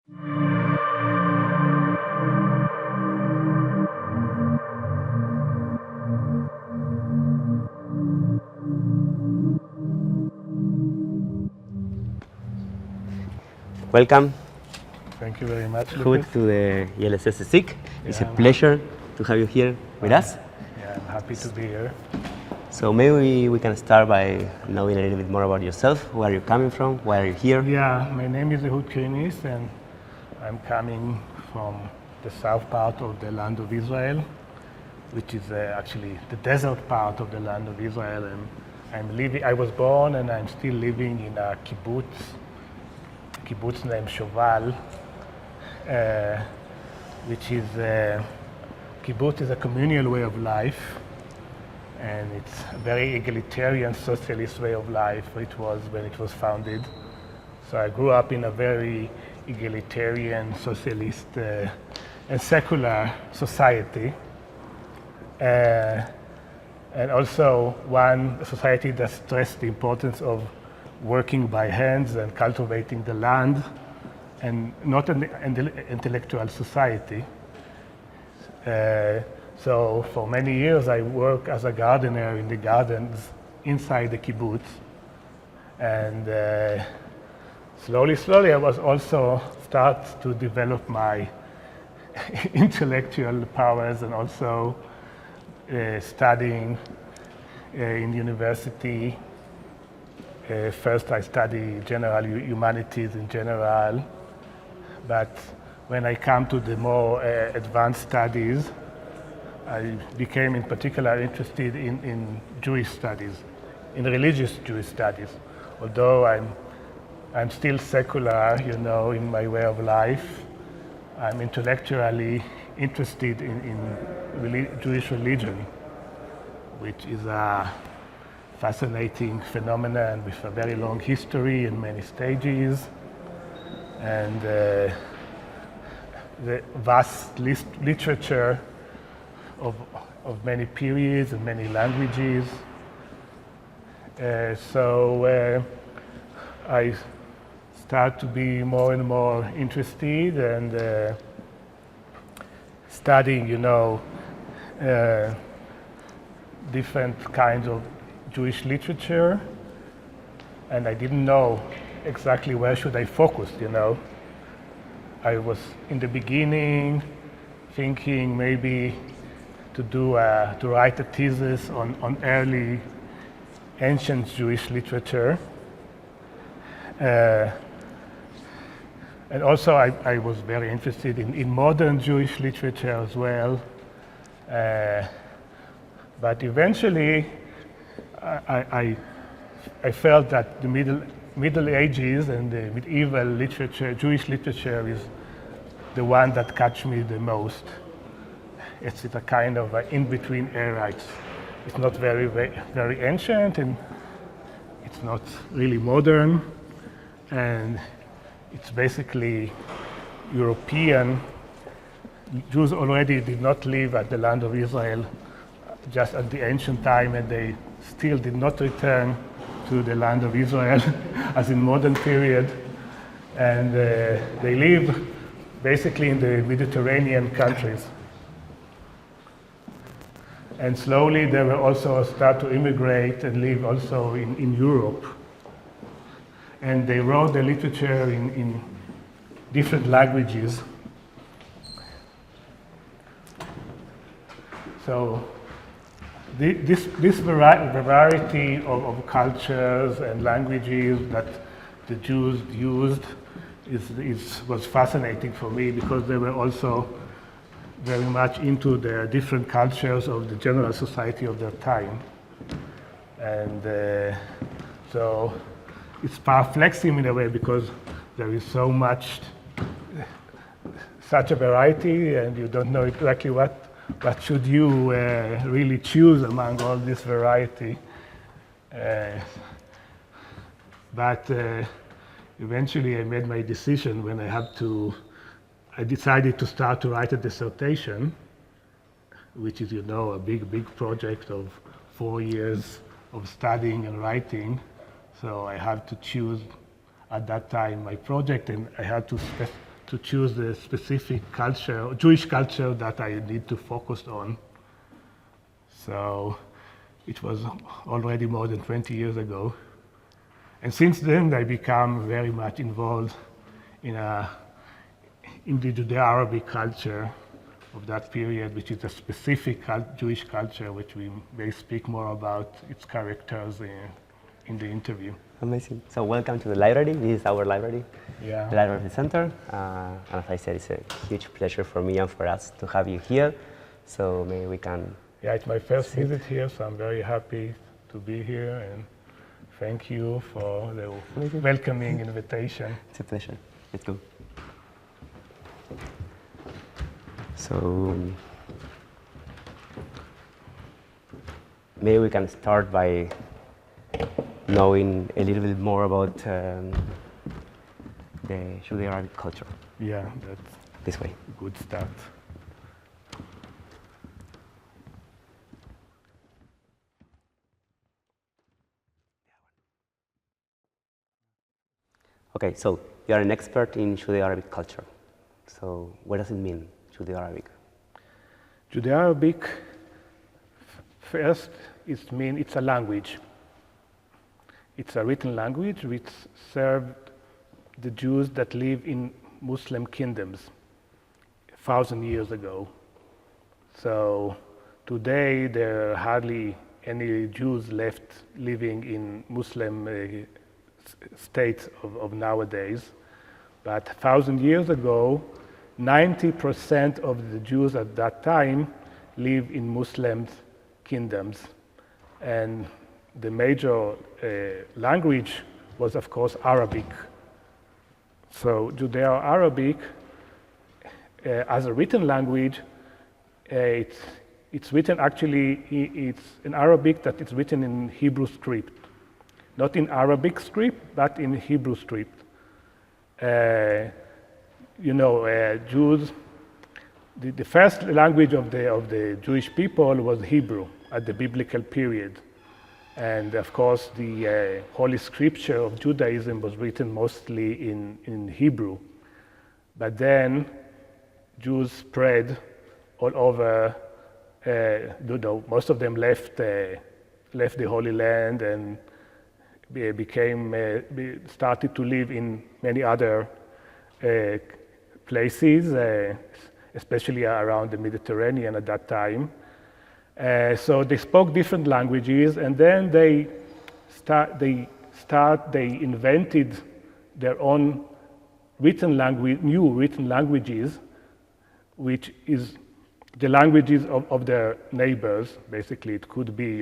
Welcome. Thank you very much, Ehud, to the ILC-CSIC. It's a pleasure to have you here with us. Yeah, I'm happy to be here. So maybe we can start by knowing a little bit more about yourself. Where are you coming from? Why are you here? Yeah, my name is Ehud Krinis, and I'm coming from the south part of the land of Israel, which is actually the desert part of the land of Israel. And I was born and I'm still living in a kibbutz named Shoval, which is kibbutz is a communal way of life, and it's a very egalitarian socialist way of life. It was when it was founded. So I grew up in a very egalitarian, socialist, and secular society, and also one society that stressed the importance of working by hands and cultivating the land, and not an intellectual society. So for many years I worked as a gardener in the gardens inside the kibbutz, and slowly I was also start to develop my intellectual powers, and also studying in university. First I studied general humanities in general, but when I come to the more advanced studies, I became in particular interested in Jewish studies, in religious Jewish studies. Although I'm still secular, you know, in my way of life, I'm intellectually interested in Jewish religion, which is a fascinating phenomenon with a very long history and many stages, and the vast literature of many periods and many languages. So I start to be more and more interested and studying, you know, different kinds of Jewish literature, and I didn't know exactly where should I focus, you know. I was in the beginning thinking maybe to write a thesis on early ancient Jewish literature. And also I was very interested in modern Jewish literature as well. But eventually I felt that the Middle Ages and the medieval literature, Jewish literature, is the one that catch me the most. It's a kind of an in-between era. It's not very ancient, and it's not really modern, and it's basically European. Jews already did not live at the land of Israel just at the ancient time, and they still did not return to the land of Israel as in modern period, and they live basically in the Mediterranean countries. And slowly they will also start to immigrate and live also in Europe. And they wrote the literature in different languages. So this variety of cultures and languages that the Jews used was fascinating for me, because they were also very much into the different cultures of the general society of their time. And so it's perplexing in a way, because there is such a variety, and you don't know exactly what should you really choose among all this variety. But eventually I made my decision when I decided to start to write a dissertation, which is, you know, a big project of 4 years of studying and writing. So I had to choose at that time my project, and I had to to choose the specific culture, Jewish culture that I need to focus on. So it was already more than 20 years ago. And since then, I become very much involved in the Judeo Arabic culture of that period, which is a specific Jewish culture, which we may speak more about its characters in the interview. Amazing. So welcome to the library. This is our library, Yeah. the library of the Center. And as I said, it's a huge pleasure for me and for us to have you here. So maybe we can... Yeah, it's my first visit here, so I'm very happy to be here, and thank you for the welcoming invitation. It's a pleasure. Let's go. So maybe we can start by knowing a little bit more about the Judeo Arabic culture. Yeah, that's This way. a good start. Okay, so you are an expert in Judeo Arabic culture. So what does it mean, Judeo Arabic? Judeo Arabic, first, it's a language. It's a written language which served the Jews that live in Muslim kingdoms 1,000 years ago. So today there are hardly any Jews left living in Muslim states of nowadays. But 1,000 years ago, 90% of the Jews at that time lived in Muslim kingdoms. And the major language was, of course, Arabic. So Judeo Arabic, as a written language, it's written actually, it's an Arabic that is written in Hebrew script. Not in Arabic script, but in Hebrew script. Jews, the first language of the Jewish people was Hebrew at the biblical period. And of course, the Holy Scripture of Judaism was written mostly in Hebrew. But then Jews spread all over, most of them left the Holy Land and started to live in many other places, especially around the Mediterranean at that time. So they spoke different languages, and then they invented their own new written languages, which is the languages of their neighbors. Basically, it could be,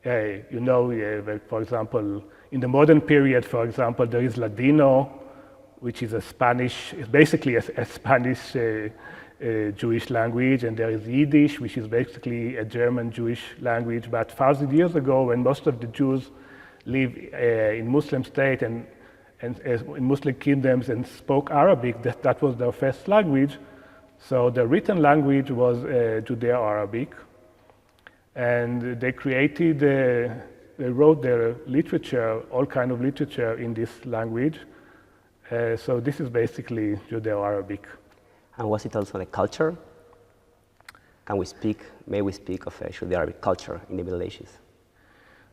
for example, in the modern period, for example, there is Ladino, which is basically a Spanish Jewish language, and there is Yiddish, which is basically a German Jewish language. But 1,000 years ago, when most of the Jews live in Muslim state and in Muslim kingdoms and spoke Arabic, that was their first language. So the written language was Judeo Arabic, and they wrote their literature, all kind of literature in this language. So this is basically Judeo Arabic. And was it also the culture? May we speak of a Judeo Arabic culture in the Middle Ages?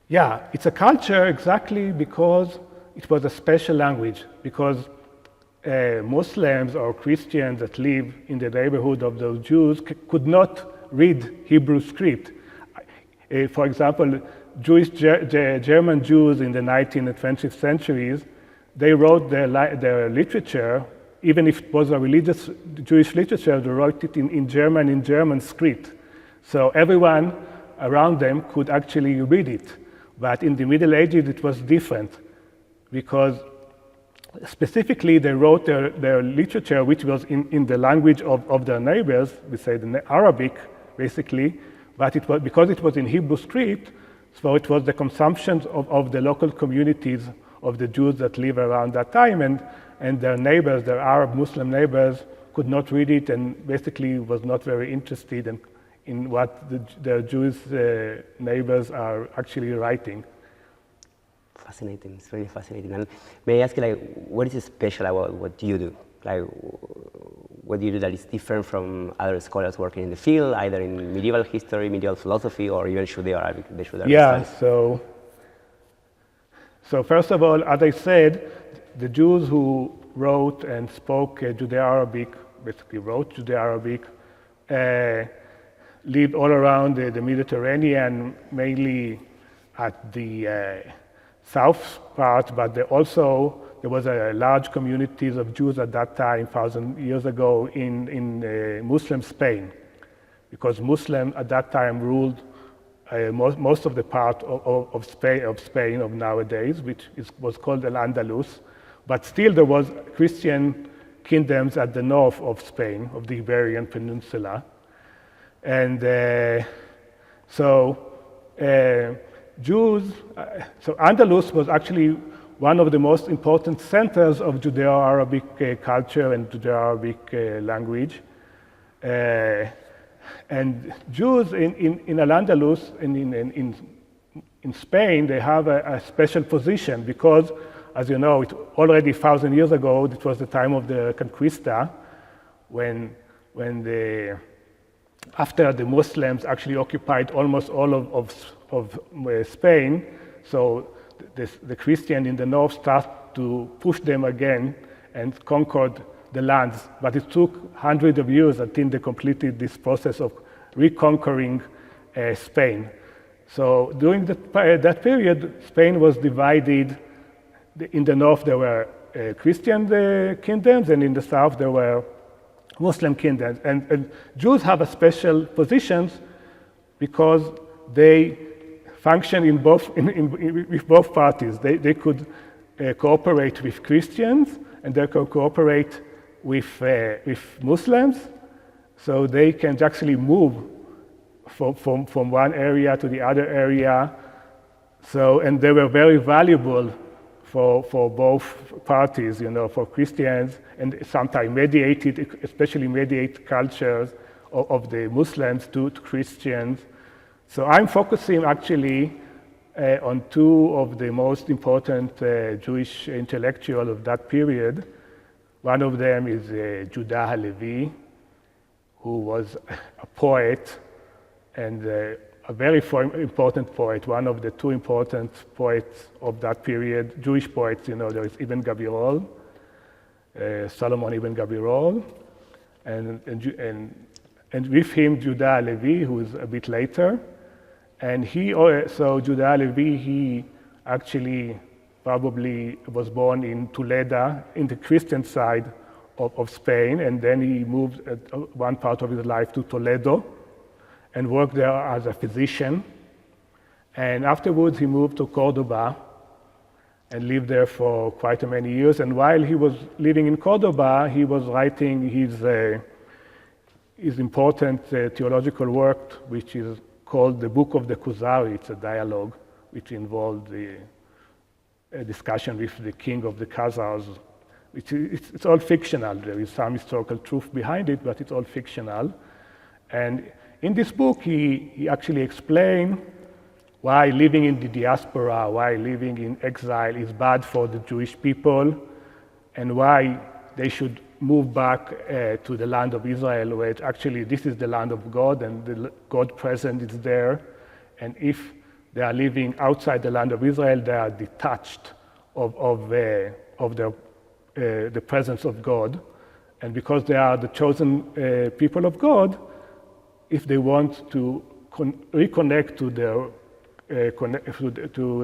Yeah, it's a culture exactly because it was a special language, because Muslims or Christians that live in the neighborhood of those Jews could not read Hebrew script. For example, German Jews in the 19th and 20th centuries, they wrote their literature, even if it was a religious Jewish literature, they wrote it in German script. So everyone around them could actually read it. But in the Middle Ages, it was different, because specifically they wrote their literature, which was in the language of their neighbors, we say the Arabic, basically, but because it was in Hebrew script, so it was the consumption of the local communities of the Jews that live around that time, and their neighbors, their Arab Muslim neighbors, could not read it and basically was not very interested in what their Jewish neighbors are actually writing. Fascinating, it's very fascinating. And may I ask you, what is special about what you do like, what do you do that is different from other scholars working in the field, either in medieval history, medieval philosophy, or even Judeo Arabic, the Judeo Arabic studies? So first of all, as I said, the Jews who wrote and spoke Judeo Arabic, basically wrote Judeo Arabic, lived all around the Mediterranean, mainly at the south part, but there was a large communities of Jews at that time, 1,000 years ago, in Muslim Spain, because Muslim at that time ruled most of the part of Spain of nowadays, which was called Al-Andalus, but still there was Christian kingdoms at the north of Spain, of the Iberian Peninsula. And Jews, so Andalus was actually one of the most important centers of Judeo-Arabic culture and Judeo-Arabic language. And Jews in Al-Andalus and in Spain, they have a special position because, as you know, already 1,000 years ago, it was the time of the Conquista, after the Muslims actually occupied almost all of Spain, so the Christian in the north started to push them again and conquered the lands. But it took hundreds of years until they completed this process of reconquering Spain. So during that period, Spain was divided. In the north, there were Christian kingdoms, and in the south, there were Muslim kingdoms. And Jews have a special positions because they function with both parties. They could cooperate with Christians, and they could cooperate with Muslims, so they can actually move from one area to the other area. So, and they were very valuable for both parties, for Christians, and sometimes mediated, especially mediate cultures of the Muslims to Christians. So I'm focusing actually on two of the most important Jewish intellectuals of that period. One of them is Judah Halevi, who was a poet and a very important poet, one of the two important poets of that period, Jewish poets. There is Ibn Gabirol, Solomon Ibn Gabirol, and with him Judah Halevi, who is a bit later. And Judah Halevi, he actually probably was born in Toledo, in the Christian side of Spain, and then he moved one part of his life to Toledo and worked there as a physician. And afterwards, he moved to Cordoba and lived there for quite many years. And while he was living in Cordoba, he was writing his important theological work, which is called the Book of the Kuzari. It's a dialogue which involved a discussion with the king of the Khazars. It's all fictional. There is some historical truth behind it, but it's all fictional. And in this book, he actually explained why living in the diaspora, why living in exile is bad for the Jewish people, and why they should move back to the land of Israel, where actually this is the land of God, and the God present is there. And if they are living outside the land of Israel, they are detached of the presence of God. And because they are the chosen people of God, if they want to reconnect to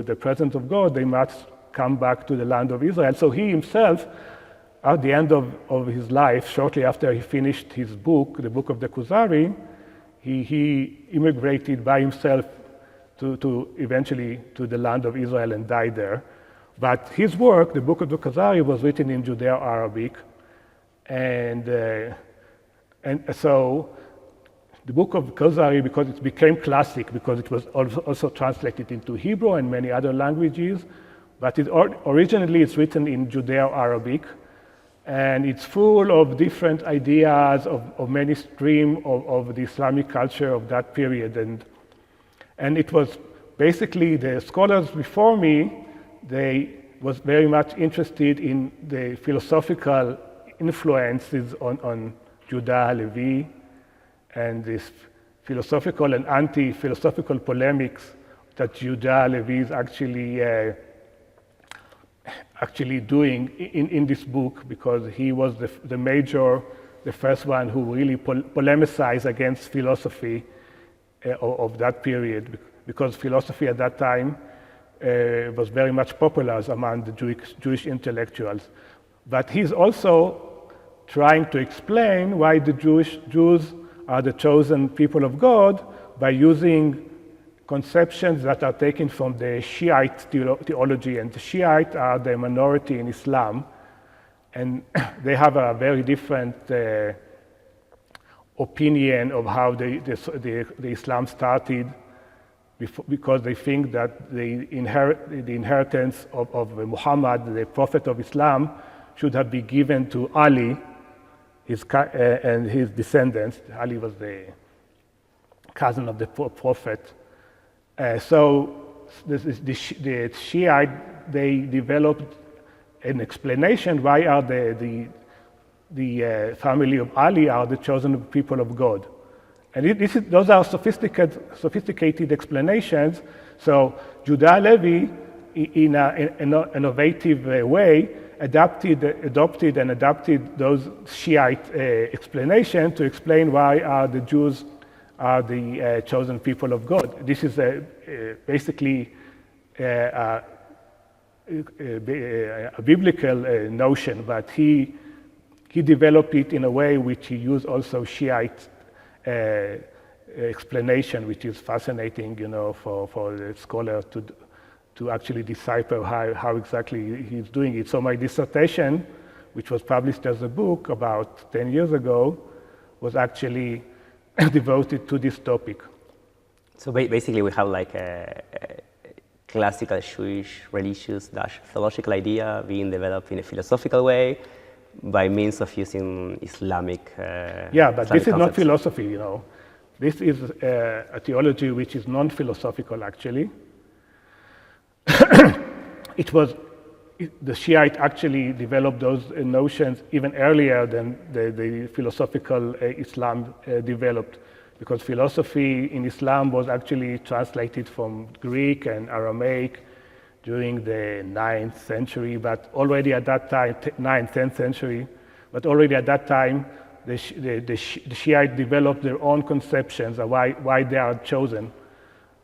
the presence of God, they must come back to the land of Israel. So he himself, at the end of his life, shortly after he finished his book, the Book of the Kuzari, he immigrated by himself to eventually to the land of Israel and died there. But his work, the Book of the Kuzari, was written in Judeo Arabic, and so the Book of Kuzari, because it became classic, because it was also translated into Hebrew and many other languages, but originally it's written in Judeo Arabic, and it's full of different ideas of many streams of the Islamic culture of that period. And it was basically the scholars before me, they was very much interested in the philosophical influences on Judeo Halevi and this philosophical and anti-philosophical polemics that Judeo Halevi is actually doing in this book, because he was the first one who really polemicized against philosophy of that period, because philosophy at that time was very much popular among the Jewish intellectuals. But he's also trying to explain why the Jews are the chosen people of God by using conceptions that are taken from the Shiite theology, and the Shiite are the minority in Islam, and they have a very different opinion of how the Islam started, because they think that the inheritance of Muhammad, the prophet of Islam, should have been given to Ali and his descendants. Ali was the cousin of the prophet. So the Shiite, they developed an explanation why are the family of Ali are the chosen people of God. And those are sophisticated explanations. So Judeo Halevi, in an innovative way, adopted and adapted those Shiite explanations to explain why are the Jews are the chosen people of God. This is basically a biblical notion, but he developed it in a way which he used also Shiite explanation, which is fascinating, for the scholar to actually decipher how exactly he's doing it. So my dissertation, which was published as a book about 10 years ago, was actually devoted to this topic. So basically we have like a classical Jewish religious/theological idea being developed in a philosophical way by means of using Islamic but Islamic this is not concepts. philosophy, This is a theology which is non-philosophical, actually. The Shiite actually developed those notions even earlier than the philosophical Islam developed, because philosophy in Islam was actually translated from Greek and Aramaic during the 9th century, but already at that time, 9th, 10th century, but already at that time, the Shiite developed their own conceptions of why they are chosen.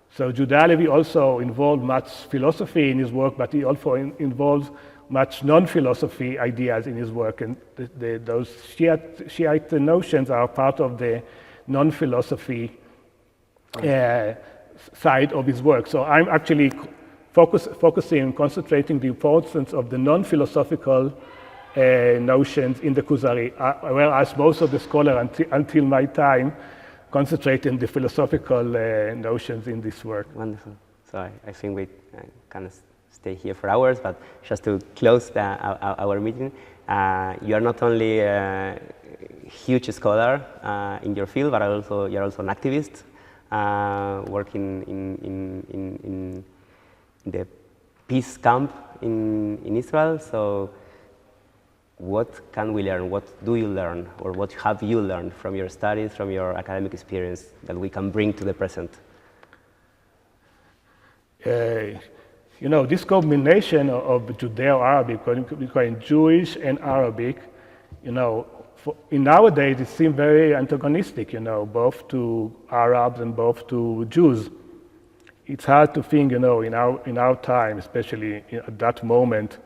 So Judeo Halevi also involved much philosophy in his work, but he also involves much non-philosophy ideas in his work, and those Shiite notions are part of the non-philosophy side of his work. So I'm actually concentrating the importance of the non-philosophical notions in the Kuzari, whereas most of the scholars until my time concentrate on the philosophical notions in this work. Wonderful. So I think we can stay here for hours, but just to close our meeting, you are not only a huge scholar in your field, but you're also an activist working in the peace camp in Israel. So what can we learn? What do you learn? Or what have you learned from your studies, from your academic experience that we can bring to the present? This combination of Judeo Arabic, between Jewish and Arabic, in nowadays it seems very antagonistic, both to Arabs and both to Jews. It's hard to think, in our time, especially at that moment,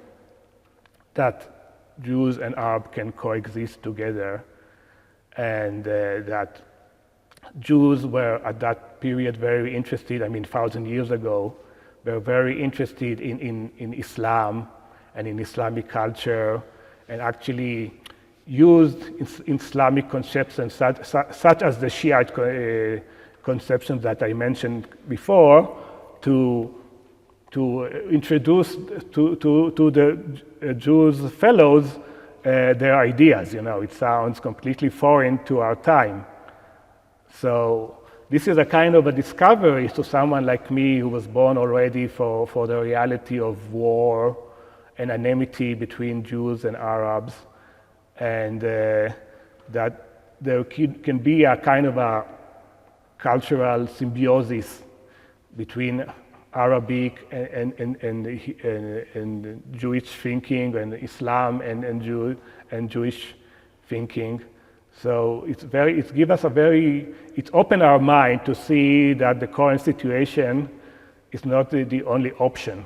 that Jews and Arabs can coexist together, and that Jews were at that period very interested, 1,000 years ago, were very interested in Islam and in Islamic culture, and actually used Islamic conceptions such as the Shiite conceptions that I mentioned before to introduce to the Jews fellows their ideas. It sounds completely foreign to our time. So this is a kind of a discovery to someone like me who was born already for the reality of war and enmity between Jews and Arabs. and that there can be a kind of a cultural symbiosis between Arabic and Jewish thinking, and Islam and Jewish thinking. So it's opened our mind to see that the current situation is not the only option.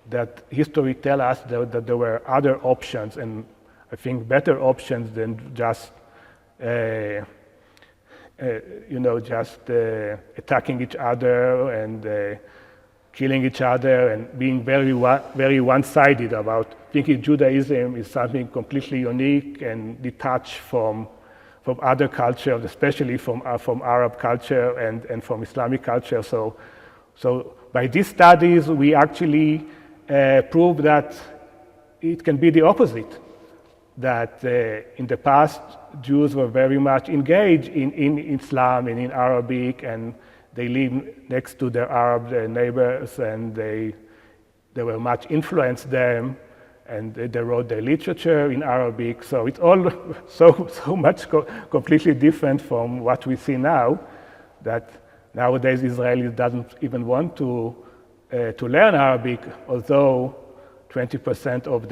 That history tells us that there were other options, and I think better options than just attacking each other and killing each other and being very one-sided about thinking Judaism is something completely unique and detached from other cultures, especially from Arab culture and from Islamic culture. So by these studies, we actually prove that it can be the opposite. That in the past, Jews were very much engaged in Islam and in Arabic, and they lived next to their Arab neighbors, and they were much influenced them, and they wrote their literature in Arabic. So it's all so much completely different from what we see now, that nowadays Israelis doesn't even want to learn Arabic, although 20% of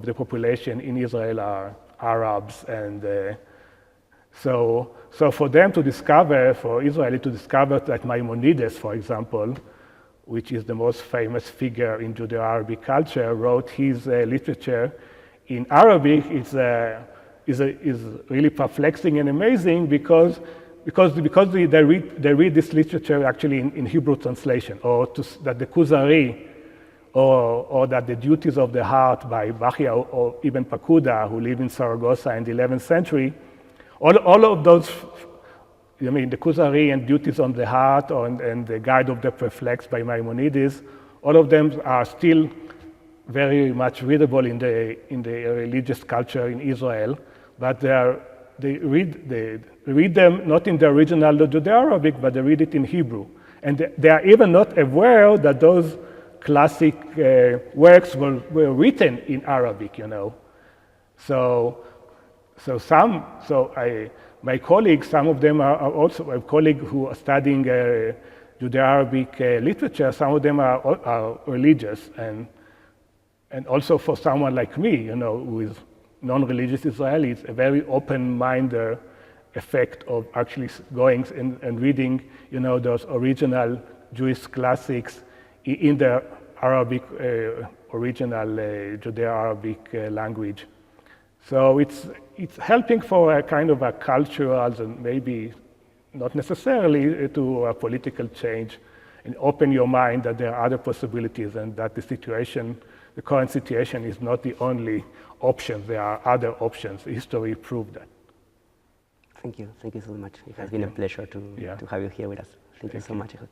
the population in Israel are Arabs, and so for them to discover, for Israelis to discover that Maimonides, for example, which is the most famous figure in Judeo Arabic culture, wrote his literature in Arabic is really perplexing and amazing because they read this literature actually in Hebrew translation, or that the Kuzari, or that the Duties of the Heart by Bachia or Ibn Pakuda, who lived in Saragossa in the 11th century, all of those, the Kuzari and Duties on the Heart and the Guide of the Perplexed by Maimonides, all of them are still very much readable in the religious culture in Israel, but they read them not in the original Judeo-Arabic, but they read it in Hebrew. And they are even not aware that those classic works were written in Arabic, My colleagues, some of them are also my colleagues who are studying Judeo-Arabic literature. Some of them are religious, and also for someone like me, who is non-religious Israeli, it's a very open-minded effect of actually going and reading, those original Jewish classics in the Arabic, original Judeo-Arabic language. So it's helping for a kind of a cultural and maybe not necessarily to a political change, and open your mind that there are other possibilities, and that the current situation is not the only option. There are other options. History proved that. Thank you so much. It has been a pleasure to have you here with us. Thank you so much, Ehud.